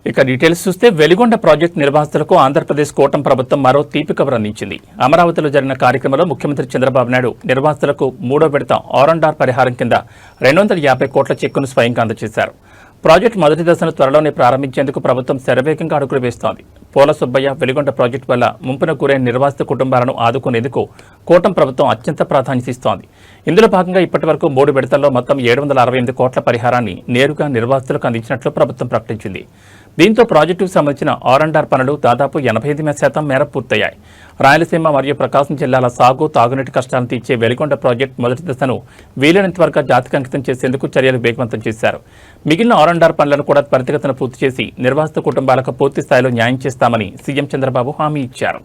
ఇక డీటెయిల్స్ చూస్తే వెలిగొండ ప్రాజెక్టు నిర్వాసితులకు ఆంధ్రప్రదేశ్ కూటమి ప్రభుత్వం మరో తీపి కబురు అందించింది. అమరావతిలో జరిగిన కార్యక్రమంలో ముఖ్యమంత్రి చంద్రబాబు నాయుడు నిర్వాసితులకు 3వ విడత ఆర్&ఆర్ పరిహారం కింద 250 కోట్ల చెక్కును స్వయంగా అందజేశారు. ప్రాజెక్టు మొదటి దశను త్వరలోనే ప్రారంభించేందుకు ప్రభుత్వం శరవేగంగా అడుగులు వేస్తోంది. పోల సుబ్బయ్య వెలిగొండ ప్రాజెక్టు వల్ల ముంపున గురైన నిర్వాసిత కుటుంబాలను ఆదుకునేందుకు కూటమి ప్రభుత్వం అత్యంత ప్రాధాన్యత ఇస్తోంది. ఇందులో భాగంగా ఇప్పటి వరకు 3 విడతల్లో మొత్తం 768 కోట్ల పరిహారాన్ని నేరుగా నిర్వాసితులకు అందించినట్లు ప్రభుత్వం ప్రకటించింది. దీంతో ప్రాజెక్టుకు సంబంధించిన ఆర్&ఆర్ పనులు దాదాపు 85% మేర పూర్తయ్యాయి. రాయలసీమ మరియు ప్రకాశం జిల్లాల సాగు, తాగునీటి కష్టాలను తీర్చే వెలిగొండ ప్రాజెక్టు మొదటి దశను వీలైనంత వరకు జాతికి అంకితం చేసేందుకు చర్యలు వేగవంతం చేశారు. మిగిలిన ఆర్&ఆర్ పనులను కూడా త్వరితగతిన పూర్తి చేసి నిర్వాసిత కుటుంబాలకు పూర్తి స్థాయిలో న్యాయం చేస్తామని సీఎం చంద్రబాబు హామీ ఇచ్చారు.